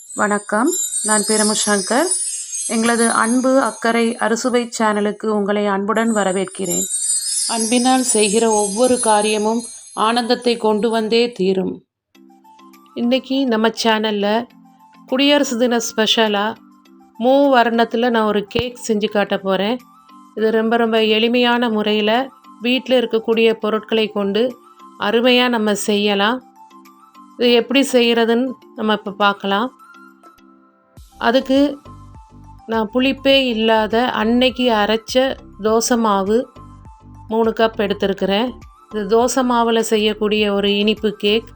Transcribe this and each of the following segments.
வணக்கம். நான் Piramu சங்கர். எங்களது அன்பு அக்கறை அறுசுவை சேனலுக்கு உங்களை அன்புடன் வரவேற்கிறேன். அன்பினால் செய்கிற ஒவ்வொரு காரியமும் ஆனந்தத்தை கொண்டு வந்தே தீரும். இன்றைக்கி நம்ம சேனலில் குடியரசு தின ஸ்பெஷலாக வர்ணத்தில் நான் ஒரு கேக் செஞ்சு காட்ட போகிறேன். இது ரொம்ப எளிமையான முறையில் வீட்டில் இருக்கக்கூடிய பொருட்களை கொண்டு அருமையாக நம்ம செய்யலாம். இது எப்படி செய்கிறதுன்னு நம்ம இப்போ பார்க்கலாம். அதுக்கு நான் புளிப்பே இல்லாத அன்னைக்கு அரைச்ச தோசை மாவு 3 கப் எடுத்துருக்கிறேன். இது தோசை மாவில் செய்யக்கூடிய ஒரு இனிப்பு கேக்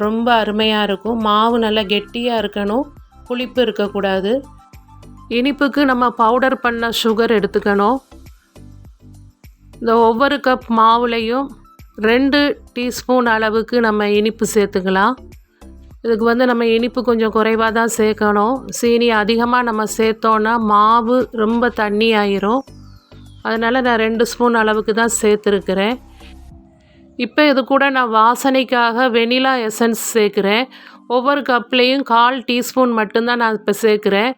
ரொம்ப அருமையாக இருக்கும். மாவு நல்லா கெட்டியாக இருக்கணும், புளிப்பு இருக்கக்கூடாது. இனிப்புக்கு நம்ம பவுடர் பண்ண சுகர் எடுத்துக்கணும். இந்த ஒவ்வொரு கப் மாவுலையும் 2 டீஸ்பூன் அளவுக்கு நம்ம இனிப்பு சேர்த்துக்கலாம். இதுக்கு நம்ம இனிப்பு கொஞ்சம் குறைவாக தான் சேர்க்கணும். சீனி அதிகமாக நம்ம சேர்த்தோன்னா மாவு ரொம்ப தண்ணி ஆயிரும். அதனால் நான் 2 ஸ்பூன் அளவுக்கு தான் சேர்த்துருக்கிறேன். இப்போ இது கூட நான் வாசனைக்காக வெனிலா எசன்ஸ் சேர்க்குறேன். ஒவ்வொரு கப்லேயும் 1/4 டீஸ்பூன் மட்டும்தான் நான் இப்போ சேர்க்குறேன்.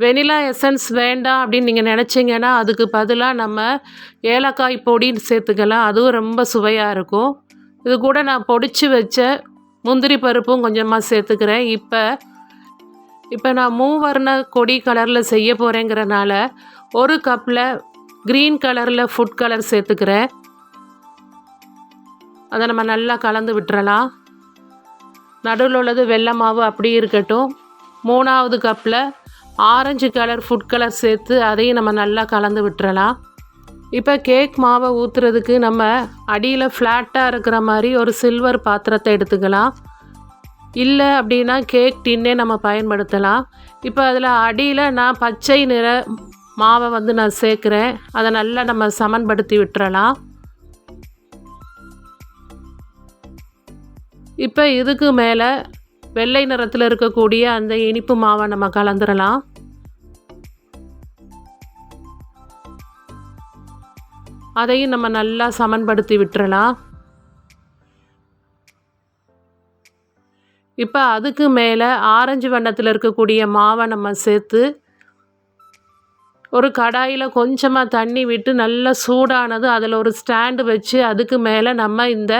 வெனிலா எசன்ஸ் வேண்டாம் அப்படின்னு நீங்கள் நினச்சிங்கன்னா அதுக்கு பதிலாக நம்ம ஏலக்காய் பொடி சேர்த்துக்கலாம். அதுவும் ரொம்ப சுவையாக இருக்கும். இது கூட நான் பொடிச்சு வச்ச முந்திரி பருப்பும் கொஞ்சமாக சேர்த்துக்கிறேன். இப்போ நான் மூவர்ண கொடி கலரில் செய்ய போகிறேங்கிறனால 1 கப்பில் க்ரீன் கலரில் ஃபுட் கலர் சேர்த்துக்கிறேன். அதை நம்ம நல்லா கலந்து விட்டுறலாம். நடுவில் உள்ளது வெள்ளை மாவு அப்படி இருக்கட்டும். 3வது கப்பில் ஆரஞ்சு கலர் ஃபுட் கலர் சேர்த்து அதையும் நம்ம நல்லா கலந்து விட்டுறலாம். இப்போ கேக் மாவை ஊற்றுறதுக்கு நம்ம அடியில் ஃப்ளாட்டாக இருக்கிற மாதிரி ஒரு சில்வர் பாத்திரத்தை எடுத்துக்கலாம். இல்லை அப்படின்னா கேக் டின்னே நம்ம பயன்படுத்தலாம். இப்போ அதில் அடியில் நான் பச்சை நிற மாவை நான் சேர்க்குறேன். அதை நல்லா நம்ம சமன்படுத்தி விட்டுறலாம். இப்போ இதுக்கு மேலே வெள்ளை நிறத்தில் இருக்கக்கூடிய அந்த இனிப்பு மாவை நம்ம கலந்துடலாம். அதையும் நம்ம நல்லா சமன்படுத்தி விட்டுறலாம். இப்போ அதுக்கு மேலே ஆரஞ்சு வண்ணத்தில் இருக்கக்கூடிய மாவை நம்ம சேர்த்து ஒரு கடாயில் கொஞ்சமாக தண்ணி விட்டு நல்லா சூடானது அதில் ஒரு ஸ்டாண்டு வச்சு அதுக்கு மேலே நம்ம இந்த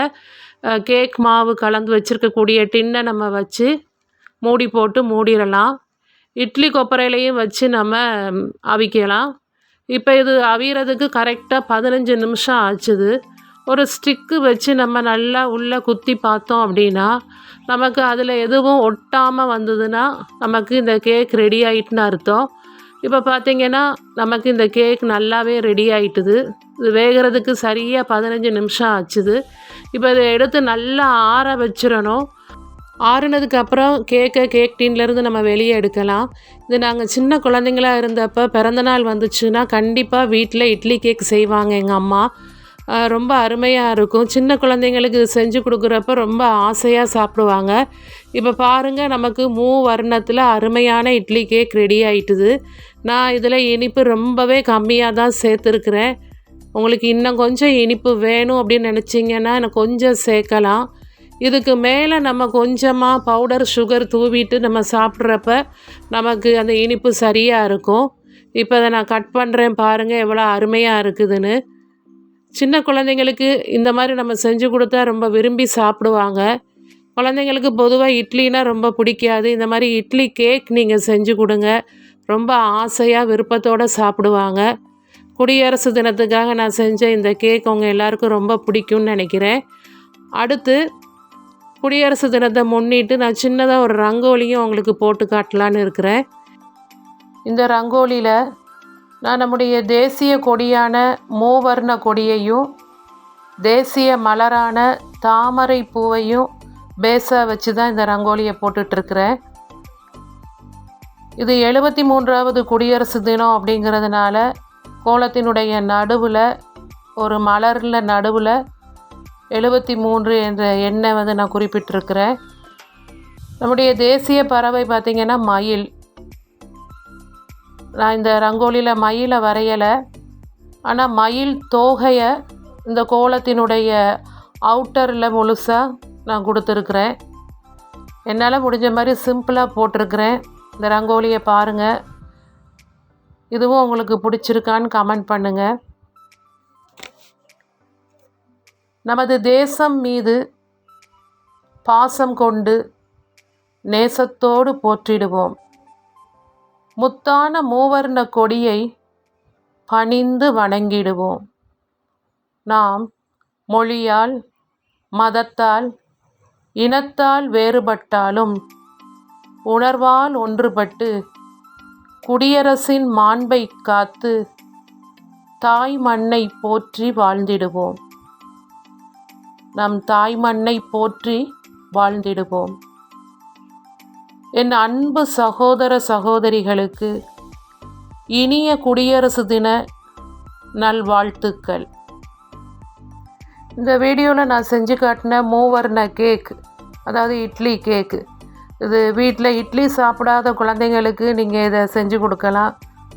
கேக் மாவு கலந்து வச்சுருக்கக்கூடிய டின்னை நம்ம வச்சு மூடி போட்டு மூடிடலாம். இட்லி கொப்பரையிலையும் வச்சு நம்ம அவிக்கலாம். இப்போ இது அவியறதுக்கு கரெக்டாக 15 நிமிஷம் ஆச்சுது. ஒரு ஸ்டிக்கு வச்சு நம்ம நல்லா உள்ளே குத்தி பார்த்தோம் அப்படின்னா நமக்கு அதில் எதுவும் ஒட்டாமல் வந்ததுன்னா நமக்கு இந்த கேக் ரெடி ஆகிட்டுன்னு அர்த்தம். இப்போ பார்த்திங்கன்னா நமக்கு இந்த கேக் நல்லாவே ரெடி ஆகிட்டுது. இது வேகிறதுக்கு சரியாக 15 நிமிஷம் ஆச்சுது. இப்போ இதை எடுத்து நல்லா ஆற வச்சிடணும். ஆறுனதுக்கப்புறம் கேக் டீன்லேருந்து நம்ம வெளியே எடுக்கலாம். இது நாங்கள் சின்ன குழந்தைங்களாக இருந்தப்போ பிறந்தநாள் வந்துச்சுன்னா கண்டிப்பாக வீட்டில் இட்லி கேக் செய்வாங்க எங்கள் அம்மா. ரொம்ப அருமையாக இருக்கும். சின்ன குழந்தைங்களுக்கு இது செஞ்சு கொடுக்குறப்ப ரொம்ப ஆசையாக சாப்பிடுவாங்க. இப்போ பாருங்கள், நமக்கு வர்ணத்தில் அருமையான இட்லி கேக் ரெடி ஆகிட்டுது. நான் இதில் இனிப்பு ரொம்பவே கம்மியாக தான் சேர்த்துருக்குறேன். உங்களுக்கு இன்னும் கொஞ்சம் இனிப்பு வேணும் அப்படின்னு நினச்சிங்கன்னா எனக்கு கொஞ்சம் சேர்க்கலாம். இதுக்கு மேலே நம்ம கொஞ்சமாக பவுடர் சுகர் தூவிட்டு நம்ம சாப்பிட்றப்ப நமக்கு அந்த இனிப்பு சரியாக இருக்கும். இப்போ அதை நான் கட் பண்ணுறேன், பாருங்கள் எவ்வளோ அருமையாக இருக்குதுன்னு. சின்ன குழந்தைங்களுக்கு இந்த மாதிரி நம்ம செஞ்சு கொடுத்தா ரொம்ப விரும்பி சாப்பிடுவாங்க. குழந்தைங்களுக்கு பொதுவாக இட்லினா ரொம்ப பிடிக்காது. இந்த மாதிரி இட்லி கேக் நீங்கள் செஞ்சு கொடுங்க, ரொம்ப ஆசையாக விருப்பத்தோடு சாப்பிடுவாங்க. குடியரசு தினத்துக்காக நான் செஞ்ச இந்த கேக் உங்கள் எல்லாருக்கும் ரொம்ப பிடிக்கும்னு நினைக்கிறேன். அடுத்து குடியரசு தினத்தை முன்னிட்டு நான் சின்னதாக ஒரு ரங்கோலியும் உங்களுக்கு போட்டு காட்டலான்னு இருக்கிறேன். இந்த ரங்கோலியில் நான் நம்முடைய தேசிய கொடியான மூவர்ண கொடியையும் தேசிய மலரான தாமரை பூவையும் பேஸாக வச்சு தான் இந்த ரங்கோலியை போட்டுட்ருக்கிறேன். இது 73வது குடியரசு தினம் அப்படிங்கிறதுனால கோலத்தினுடைய நடுவில் ஒரு மலரில் நடுவில் 73 என்ற எண்ணை நான் குறிப்பிட்டிருக்கிறேன். நம்முடைய தேசிய பறவை பார்த்திங்கன்னா மயில். நான் இந்த ரங்கோலியில் மயிலை வரையலை, ஆனால் மயில் தோகையை இந்த கோலத்தினுடைய அவுட்டரில் முழுசாக நான் கொடுத்துருக்குறேன். என்னால் முடிஞ்ச மாதிரி சிம்பிளாக போட்டிருக்கிறேன். இந்த ரங்கோலியை பாருங்கள். இதுவும் உங்களுக்கு பிடிச்சிருக்கான்னு கமெண்ட் பண்ணுங்கள். நமது தேசம் மீது பாசம் கொண்டு நேசத்தோடு போற்றிடுவோம். முத்தான மூவர்ண கொடியை பணிந்து வணங்கிடுவோம். நாம் மொழியால், மதத்தால், இனத்தால் வேறுபட்டாலும் உணர்வால் ஒன்றுபட்டு குடியரசின் மாண்பை காத்து தாய் மண்ணை போற்றி வாழ்ந்திடுவோம். நம் தாய் மண்ணை போற்றி வாழ்ந்திடுவோம். என் அன்பு சகோதர சகோதரிகளுக்கு இனிய குடியரசு தின நல்வாழ்த்துக்கள். இந்த வீடியோவில் நான் செஞ்சு காட்டின மூவர்ண கேக், அதாவது இட்லி கேக்கு, இது வீட்டில் இட்லி சாப்பிடாத குழந்தைங்களுக்கு நீங்கள் இதை செஞ்சு கொடுக்கலாம்.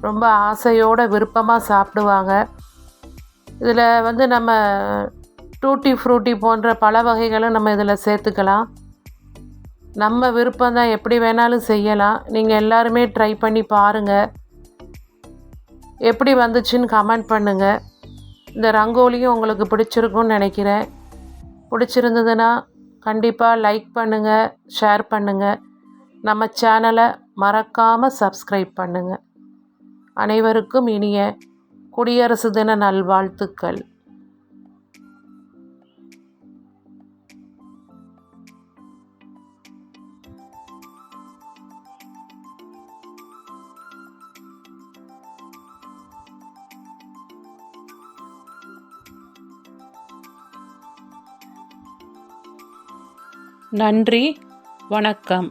ரொம்ப ஆசையோடு விருப்பமாக சாப்பிடுவாங்க. இதில் நம்ம டூட்டி ஃப்ரூட்டி போன்ற பல வகைகளும் நம்ம இதில் சேர்த்துக்கலாம். நம்ம விருப்பம்தான், எப்படி வேணாலும் செய்யலாம். நீங்கள் எல்லாருமே ட்ரை பண்ணி பாருங்கள். எப்படி வந்துச்சுன்னு கமெண்ட் பண்ணுங்கள். இந்த ரங்கோலியும் உங்களுக்கு பிடிச்சிருக்குன்னு நினைக்கிறேன். பிடிச்சிருந்ததுன்னா கண்டிப்பாக லைக் பண்ணுங்கள், ஷேர் பண்ணுங்கள். நம்ம சேனலை மறக்காமல் சப்ஸ்கிரைப் பண்ணுங்கள். அனைவருக்கும் இனிய குடியரசு தின நல்வாழ்த்துக்கள். நன்றி, வணக்கம்.